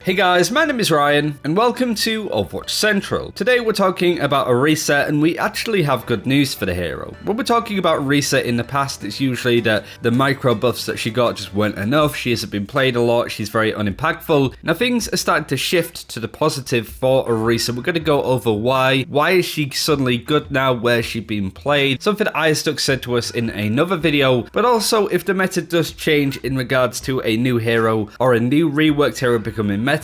Hey guys, my name is Ryan, and welcome to Overwatch Central. Today we're talking about Orisa, and we actually have good news for the hero. When we're talking about Orisa in the past, it's usually that the micro buffs that she got just weren't enough, she hasn't been played a lot, she's very unimpactful. Now things are starting to shift to the positive for Orisa. We're going to go over why. Why is she suddenly good now? Where's she been played? Something Istuck said to us in another video, but also if the meta does change in regards to a new hero or a new reworked hero becoming meta,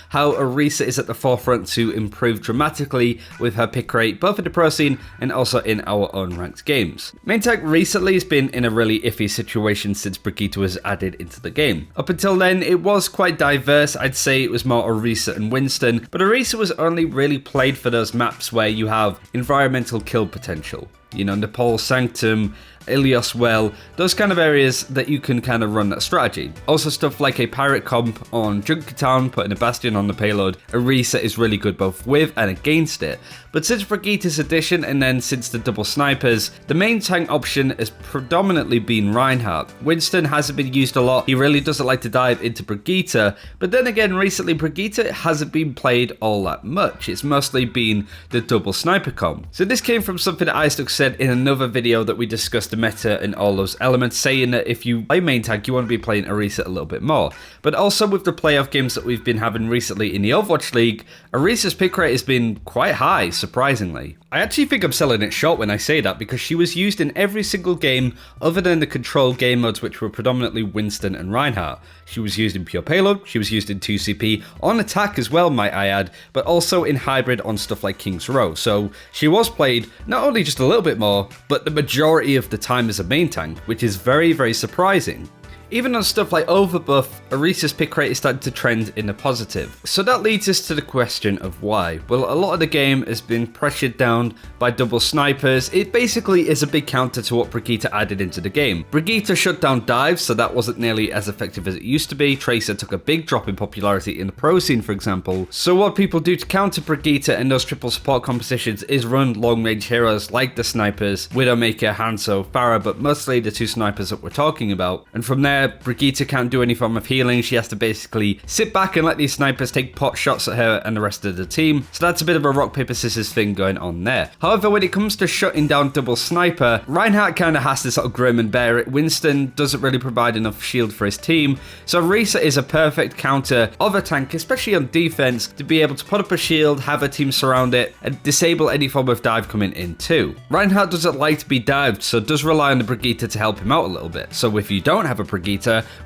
how Orisa is at the forefront to improve dramatically with her pick rate both in the pro scene and also in our own ranked games. Main tank recently has been in a really iffy situation since Brigitte was added into the game. Up until then it was quite diverse. I'd say it was more Orisa and Winston, but Orisa was only really played for those maps where you have environmental kill potential. You know, Nepal Sanctum, Ilios Well, those kind of areas that you can kind of run that strategy. Also stuff like a pirate comp on Junkertown, putting a Bastion on the payload, Orisa is really good both with and against it. But since Brigitte's addition and then since the double snipers, the main tank option has predominantly been Reinhardt. Winston hasn't been used a lot, he really doesn't like to dive into Brigitte, but then again recently Brigitte hasn't been played all that much, it's mostly been the double sniper comp. So this came from something that Istuck said in another video that we discussed the meta and all those elements, saying that if you play main tank you want to be playing Orisa a little bit more. But also with the playoff games that we've been having recently in the Overwatch League, Orisa's pick rate has been quite high, surprisingly. I actually think I'm selling it short when I say that, because she was used in every single game other than the control game modes, which were predominantly Winston and Reinhardt. She was used in pure payload, she was used in 2CP, on attack as well might I add, but also in hybrid on stuff like King's Row. So she was played not only just a little bit more, but the majority of the time as a main tank, which is very, very surprising. Even on stuff like overbuff, Orisa's pick rate is starting to trend in the positive. So that leads us to the question of why. Well, a lot of the game has been pressured down by double snipers. It basically is a big counter to what Brigitte added into the game. Brigitte shut down dives, so that wasn't nearly as effective as it used to be. Tracer took a big drop in popularity in the pro scene, for example. So what people do to counter Brigitte and those triple support compositions is run long range heroes like the snipers, Widowmaker, Hanzo, Pharah, but mostly the two snipers that we're talking about. And from there, Brigitte can't do any form of healing. She has to basically sit back and let these snipers take pot shots at her and the rest of the team. So that's a bit of a rock paper scissors thing going on there. However, when it comes to shutting down double sniper, Reinhardt kind of has to sort of grim and bear it. Winston doesn't really provide enough shield for his team. So Orisa is a perfect counter of a tank, especially on defense, to be able to put up a shield, have a team surround it, and disable any form of dive coming in too. Reinhardt doesn't like to be dived, so does rely on the Brigitte to help him out a little bit. So if you don't have a Brigitte,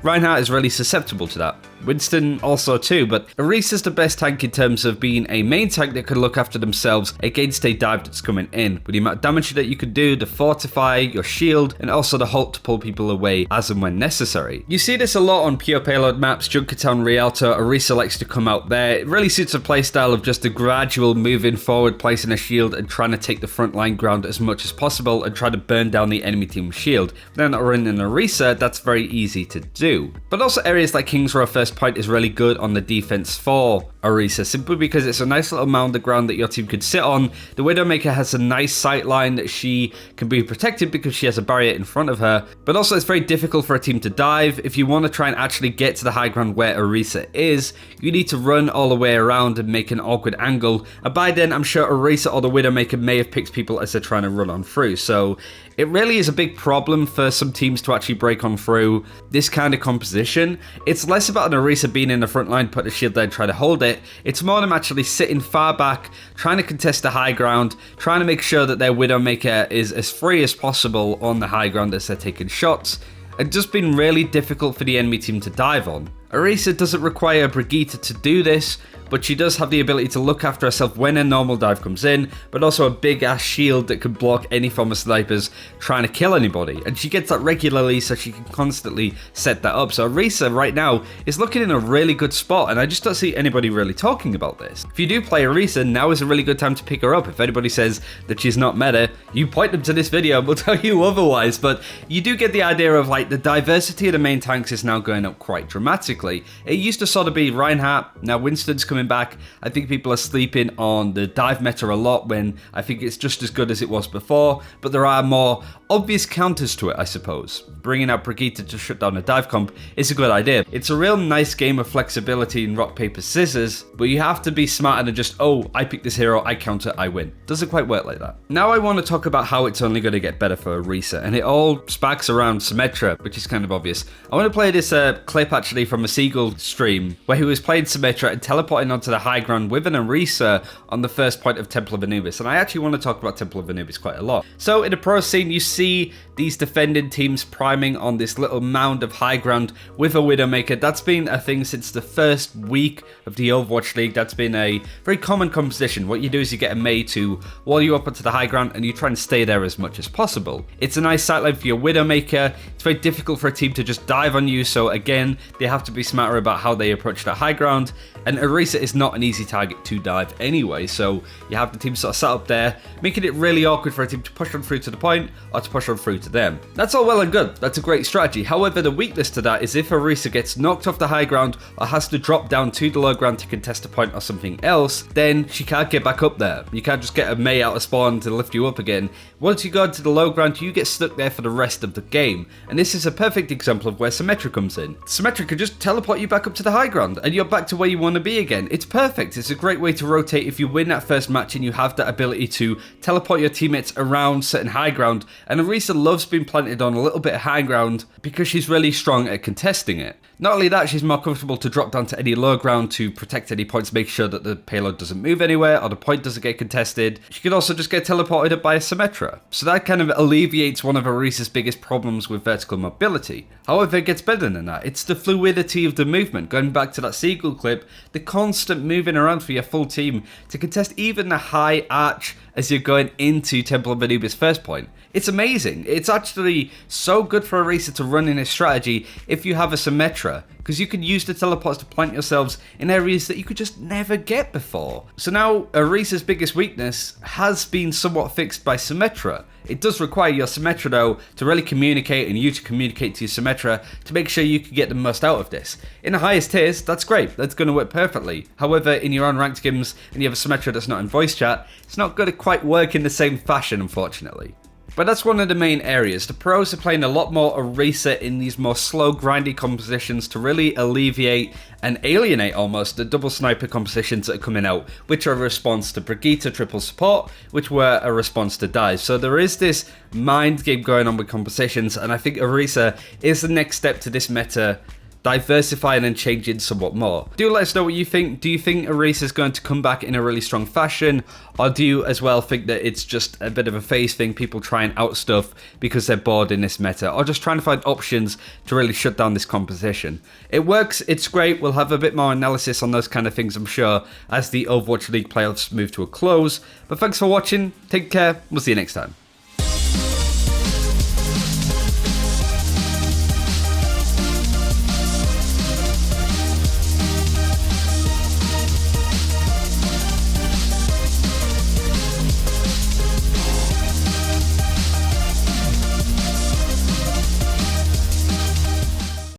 Reinhardt is really susceptible to that. Winston also too, but Orisa's the best tank in terms of being a main tank that can look after themselves against a dive that's coming in. With the amount of damage that you can do, the fortify, your shield, and also the halt to pull people away as and when necessary. You see this a lot on pure payload maps, Junkertown, Rialto. Orisa likes to come out there. It really suits a playstyle of just a gradual moving forward, placing a shield and trying to take the front line ground as much as possible and try to burn down the enemy team's shield. Then in an Orisa, that's very easy to do. But also areas like King's Row first point is really good on the defense for Orisa, simply because it's a nice little mound of ground that your team could sit on. The Widowmaker has a nice sight line that she can be protected because she has a barrier in front of her, but also it's very difficult for a team to dive. If you want to try and actually get to the high ground where Orisa is, you need to run all the way around and make an awkward angle, and by then I'm sure Orisa or the Widowmaker may have picked people as they're trying to run on through. So it really is a big problem for some teams to actually break on through this kind of composition. It's less about an Orisa being in the front line, put a shield there and try to hold it. It's more them actually sitting far back, trying to contest the high ground, trying to make sure that their Widowmaker is as free as possible on the high ground as they're taking shots, and just been really difficult for the enemy team to dive on. Orisa doesn't require Brigitte to do this, but she does have the ability to look after herself when a normal dive comes in, but also a big ass shield that can block any form of snipers trying to kill anybody, and she gets that regularly, so she can constantly set that up. So Orisa right now is looking in a really good spot, and I just don't see anybody really talking about this. If you do play Orisa, now is a really good time to pick her up. If anybody says that she's not meta, you point them to this video and we'll tell you otherwise, but you do get the idea of like the diversity of the main tanks is now going up quite dramatically. It used to sort of be Reinhardt, now Winston's coming back. I think people are sleeping on the dive meta a lot when I think it's just as good as it was before, but there are more obvious counters to it, I suppose. Bringing out Brigitte to shut down a dive comp is a good idea. It's a real nice game of flexibility in rock, paper, scissors, but you have to be smarter than just, oh, I pick this hero, I counter, I win. Doesn't quite work like that. Now I want to talk about how it's only going to get better for Orisa, and it all sparks around Symmetra, which is kind of obvious. I want to play this clip actually from a Seagull stream where he was playing Symmetra and teleporting onto the high ground with an Orisa on the first point of Temple of Anubis, and I actually want to talk about Temple of Anubis quite a lot. So in the pro scene, you see these defending teams priming on this little mound of high ground with a Widowmaker. That's been a thing since the first week of the Overwatch League. That's been a very common composition. What you do is you get a Mei to wall you up onto the high ground and you try and stay there as much as possible. It's a nice sightline for your Widowmaker. It's very difficult for a team to just dive on you, so again, they have to be smarter about how they approach the high ground, and Orisa is not an easy target to dive anyway, so you have the team sort of set up there, making it really awkward for a team to push on through to the point or to push on through to them. That's all well and good. That's a great strategy. However, the weakness to that is if Orisa gets knocked off the high ground or has to drop down to the low ground to contest a point or something else, then she can't get back up there. You can't just get a Mei out of spawn to lift you up again. Once you go to the low ground, you get stuck there for the rest of the game. And this is a perfect example of where Symmetra comes in. Symmetra can just teleport you back up to the high ground and you're back to where you want to be again. It's perfect. It's a great way to rotate if you win that first match and you have that ability to teleport your teammates around certain high ground. And Orisa loves being planted on a little bit of high ground because she's really strong at contesting it. Not only that, she's more comfortable to drop down to any low ground to protect any points, make sure that the payload doesn't move anywhere or the point doesn't get contested. She could also just get teleported up by a Symmetra. So that kind of alleviates one of Orisa's biggest problems with vertical mobility. However, it gets better than that. It's the fluidity of the movement. Going back to that Seagull clip, the constant moving around for your full team to contest even the high arch as you're going into Temple of Anubis' first point. It's amazing. It's actually so good for Orisa to run in a strategy if you have a Symmetra, because you can use the teleports to plant yourselves in areas that you could just never get before. So now Orisa's biggest weakness has been somewhat fixed by Symmetra. It does require your Symmetra though to really communicate and you to communicate to your Symmetra to make sure you can get the most out of this. In the highest tiers, that's great. That's going to work perfectly. However, in your unranked games and you have a Symmetra that's not in voice chat, it's not going to quite work in the same fashion, unfortunately. But that's one of the main areas. The pros are playing a lot more Orisa in these more slow, grindy compositions to really alleviate and alienate almost the double sniper compositions that are coming out, which are a response to Brigitte triple support, which were a response to dive. So there is this mind game going on with compositions, and I think Orisa is the next step to this meta diversifying and changing somewhat more. Do let us know what you think. Do you think Orisa is going to come back in a really strong fashion? Or do you as well think that it's just a bit of a phase thing, people trying out stuff because they're bored in this meta, or just trying to find options to really shut down this composition? It works, it's great. We'll have a bit more analysis on those kind of things, I'm sure, as the Overwatch League playoffs move to a close. But thanks for watching, take care, we'll see you next time.